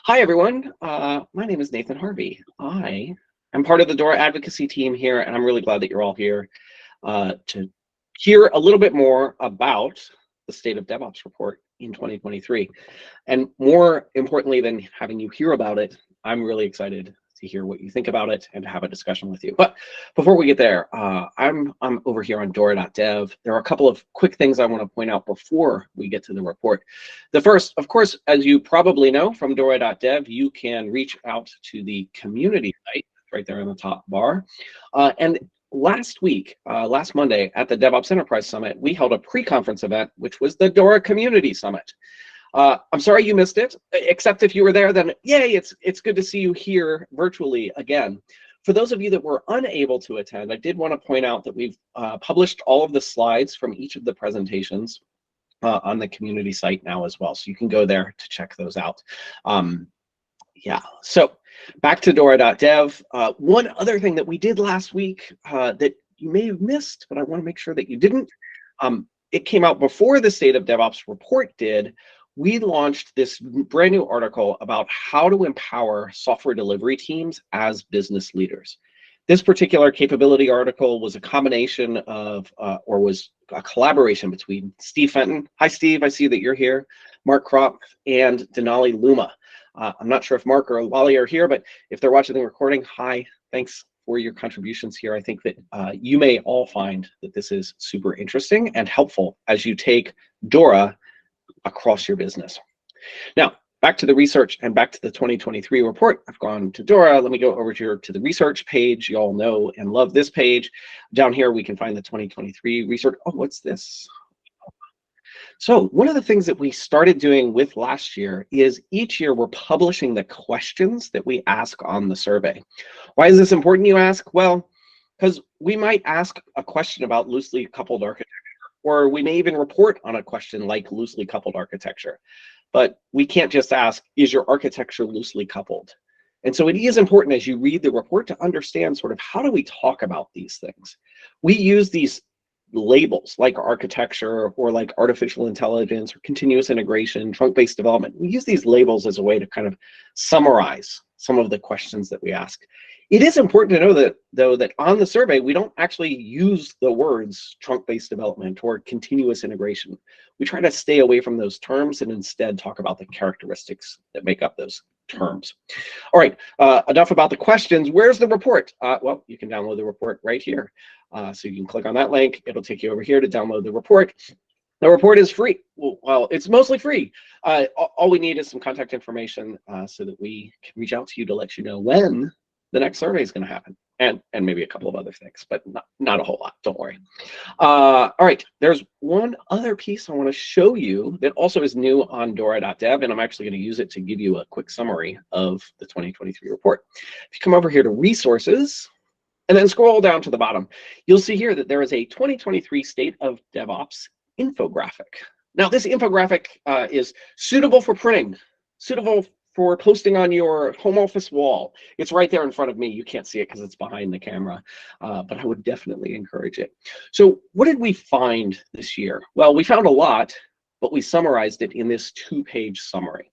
Hi, everyone. My name is Nathen Harvey. I am part of the DORA advocacy team here, and I'm really glad that you're all here to hear a little bit more about the State of DevOps report in 2023. And more importantly than having you hear about it, I'm really excited to hear what you think about it and to have a discussion with you. But before we get there, I'm over here on DORA.dev. There are a couple of quick things I want to point out before we get to the report. The first, of course, as you probably know from DORA.dev, you can reach out to the community site right there in the top bar. And last week, last Monday at the DevOps Enterprise Summit, we held a pre-conference event, which was the DORA Community Summit. I'm sorry you missed it, except if you were there, then yay, it's good to see you here virtually again. For those of you that were unable to attend, I did want to point out that we've published all of the slides from each of the presentations on the community site now as well, so you can go there to check those out. Yeah, so back to DORA.dev. One other thing that we did last week that you may have missed, but I want to make sure that you didn't, it came out before the State of DevOps report did. We launched this brand new article about how to empower software delivery teams as business leaders. This particular capability article was a combination of, or was a collaboration between Steve Fenton. Hi, Steve, I see that you're here. Mark Kropp and Denali Luma. I'm not sure if Mark or Wally are here, but if they're watching the recording, hi, thanks for your contributions here. I think that you may all find that this is super interesting and helpful as you take DORA across your business. Now, back to the research and back to the 2023 report. I've gone to DORA. Let me go over here to the research page. You all know and love this page. Down here, we can find the 2023 research. Oh, what's this? So one of the things that we started doing with last year is each year we're publishing the questions that we ask on the survey. Why is this important, you ask? Well, because we might ask a question about loosely coupled architecture, or we may even report on a question like loosely coupled architecture. But we can't just ask, is your architecture loosely coupled? And so it is important as you read the report to understand sort of how do we talk about these things. We use these labels like architecture or like artificial intelligence or continuous integration, trunk-based development. We use these labels as a way to kind of summarize some of the questions that we ask. It is important to know that, though, that on the survey, we don't actually use the words trunk-based development or continuous integration. We try to stay away from those terms and instead talk about the characteristics that make up those terms. All right, enough about the questions. Where's the report? Well, you can download the report right here. So you can click on that link. It'll take you over here to download the report. The report is free. Well, it's mostly free. All we need is some contact information so that we can reach out to you to let you know when the next survey is going to happen, and maybe a couple of other things, but not a whole lot. Don't worry. All right, there's one other piece I want to show you that also is new on DORA.dev, and I'm actually going to use it to give you a quick summary of the 2023 report. If you come over here to resources, and then scroll down to the bottom, you'll see here that there is a 2023 State of DevOps infographic. Now, this infographic is suitable for printing, suitable for posting on your home office wall. It's right there in front of me. You can't see it because it's behind the camera, but I would definitely encourage it. So what did we find this year? Well, we found a lot, but we summarized it in this two-page summary.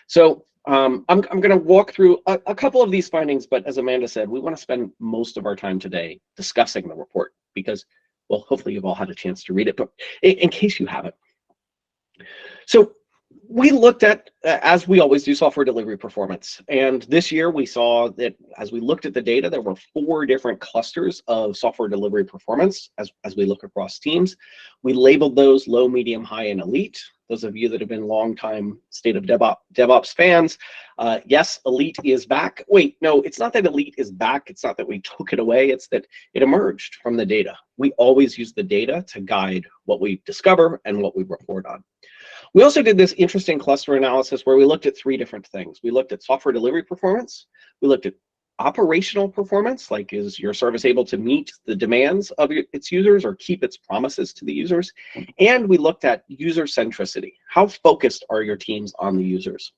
So I'm going to walk through a couple of these findings, but as Amanda said, we want to spend most of our time today discussing the report because, well, hopefully you've all had a chance to read it, but in case you haven't. So we looked at, as we always do, software delivery performance. And this year we saw that as we looked at the data, there were 4 different clusters of software delivery performance as we look across teams. We labeled those low, medium, high, and elite. Those of you that have been longtime State of DevOps fans, yes, elite is back. Wait, no, it's not that elite is back. It's not that we took it away. It's that it emerged from the data. We always use the data to guide what we discover and what we report on. We also did this interesting cluster analysis where we looked at 3 different things. We looked at software delivery performance. We looked at operational performance, like is your service able to meet the demands of its users or keep its promises to the users? And we looked at user centricity. How focused are your teams on the users?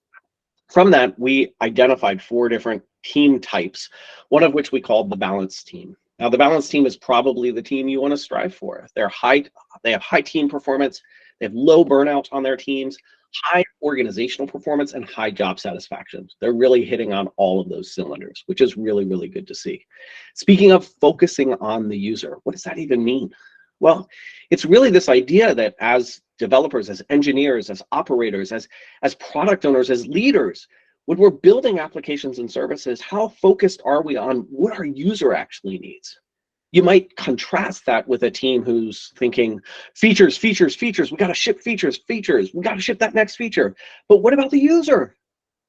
From that, we identified 4 different team types, one of which we called the balanced team. Now, the balanced team is probably the team you want to strive for. They have high team performance. They have low burnout on their teams, high organizational performance, and high job satisfaction. They're really hitting on all of those cylinders, which is really, really good to see. Speaking of focusing on the user, what does that even mean? Well, it's really this idea that as developers, as engineers, as operators, as product owners, as leaders, when we're building applications and services, how focused are we on what our user actually needs? You might contrast that with a team who's thinking features, features, features. We got to ship features, features. We got to ship that next feature. But what about the user?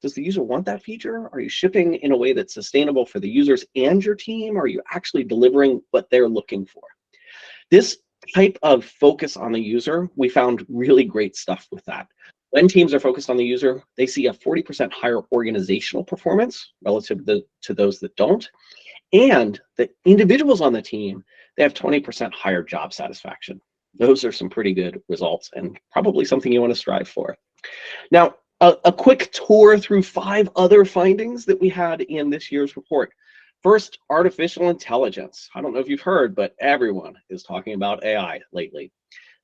Does the user want that feature? Are you shipping in a way that's sustainable for the users and your team? Are you actually delivering what they're looking for? This type of focus on the user, we found really great stuff with that. When teams are focused on the user, they see a 40% higher organizational performance relative to those that don't. And the individuals on the team, they have 20% higher job satisfaction. Those are some pretty good results and probably something you want to strive for. Now, a quick tour through 5 other findings that we had in this year's report. First, artificial intelligence. I don't know if you've heard, but everyone is talking about AI lately.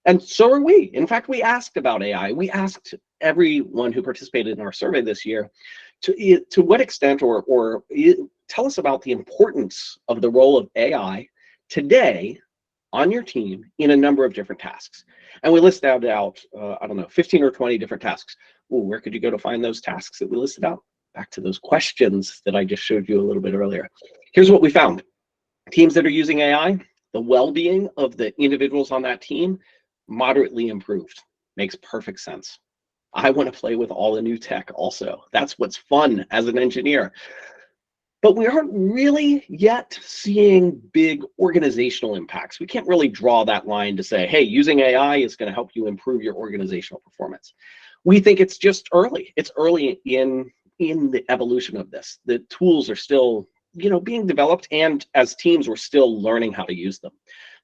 And so are we. In fact, we asked about AI. We asked everyone who participated in our survey this year to what extent or tell us about the importance of the role of AI today on your team in a number of different tasks. And we listed out, I don't know, 15 or 20 different tasks. Ooh, where could you go to find those tasks that we listed out? Back to those questions that I just showed you a little bit earlier. Here's what we found. Teams that are using AI, the well-being of the individuals on that team moderately improved. Makes perfect sense. I want to play with all the new tech also. That's what's fun as an engineer. But we aren't really yet seeing big organizational impacts. We can't really draw that line to say, hey, using AI is going to help you improve your organizational performance. We think it's just early. It's early in the evolution of this. The tools are still, being developed, and as teams, we're still learning how to use them.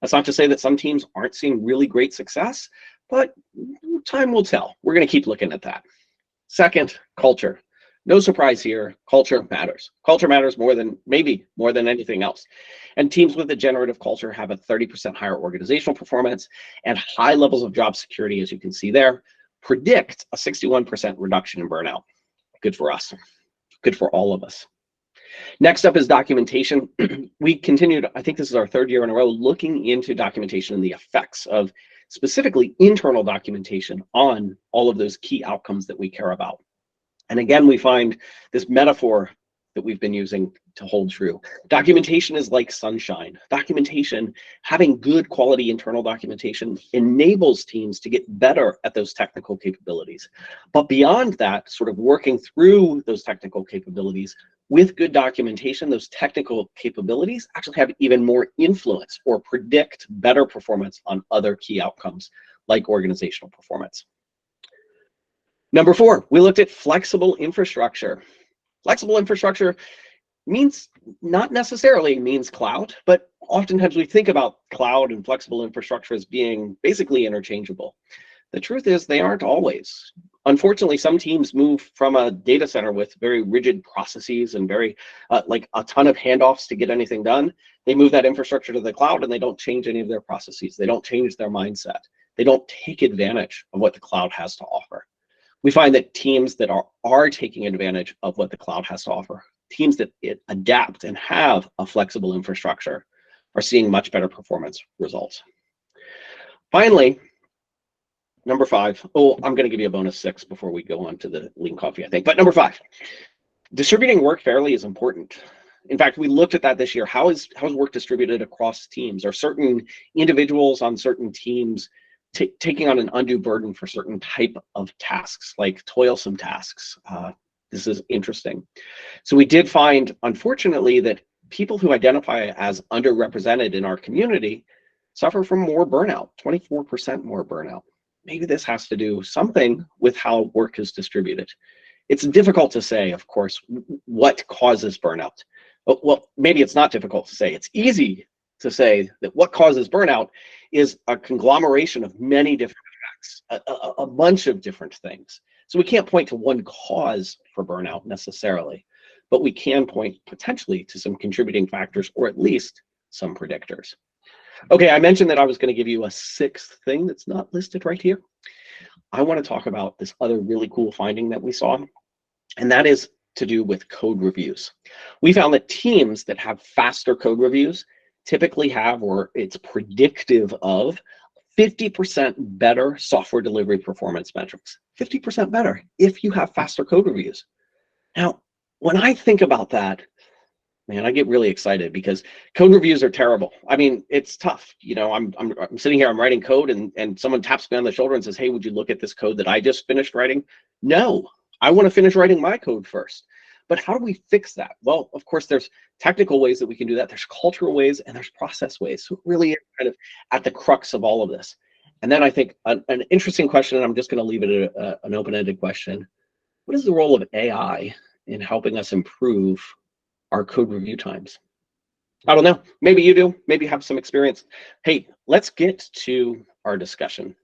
That's not to say that some teams aren't seeing really great success, but time will tell. We're going to keep looking at that. Second, culture. No surprise here, culture matters. Culture matters maybe more than anything else. And teams with a generative culture have a 30% higher organizational performance and high levels of job security, as you can see there, predict a 61% reduction in burnout. Good for us, good for all of us. Next up is documentation. We continued, I think this is our 3rd year in a row, looking into documentation and the effects of specifically internal documentation on all of those key outcomes that we care about. And again, we find this metaphor that we've been using to hold true. Documentation is like sunshine. Documentation, having good quality internal documentation, enables teams to get better at those technical capabilities. But beyond that, sort of working through those technical capabilities, with good documentation, those technical capabilities actually have even more influence or predict better performance on other key outcomes like organizational performance. Number 4, we looked at flexible infrastructure. Flexible infrastructure not necessarily means cloud, but oftentimes we think about cloud and flexible infrastructure as being basically interchangeable. The truth is they aren't always. Unfortunately, some teams move from a data center with very rigid processes and very like a ton of handoffs to get anything done. They move that infrastructure to the cloud and they don't change any of their processes. They don't change their mindset. They don't take advantage of what the cloud has to offer. We find that teams that are taking advantage of what the cloud has to offer, teams that adapt and have a flexible infrastructure, are seeing much better performance results. Finally, number 5. Oh, I'm going to give you a bonus 6 before we go on to the lean coffee, I think. But number 5, distributing work fairly is important. In fact, we looked at that this year. How is work distributed across teams? Are certain individuals on certain teams taking on an undue burden for certain type of tasks, like toilsome tasks? This is interesting. So we did find, unfortunately, that people who identify as underrepresented in our community suffer from more burnout, 24% more burnout. Maybe this has to do something with how work is distributed. It's difficult to say, of course, what causes burnout. Well, maybe it's not difficult to say. It's easy to say that what causes burnout is a conglomeration of many different effects, a bunch of different things. So we can't point to one cause for burnout necessarily, but we can point potentially to some contributing factors or at least some predictors. Okay, I mentioned that I was going to give you a 6th thing that's not listed right here. I want to talk about this other really cool finding that we saw, and that is to do with code reviews. We found that teams that have faster code reviews typically have, or it's predictive of, 50% better software delivery performance metrics. 50% better if you have faster code reviews. Now, when I think about that, man, I get really excited because code reviews are terrible. I mean, it's tough. You know, I'm sitting here, I'm writing code, and someone taps me on the shoulder and says, "Hey, would you look at this code that I just finished writing?" No, I want to finish writing my code first. But how do we fix that? Well, of course, there's technical ways that we can do that. There's cultural ways and there's process ways. So it really is kind of at the crux of all of this. And then I think an interesting question, and I'm just going to leave it an open-ended question. What is the role of AI in helping us improve our code review times? I don't know. Maybe you do. Maybe you have some experience. Hey, let's get to our discussion.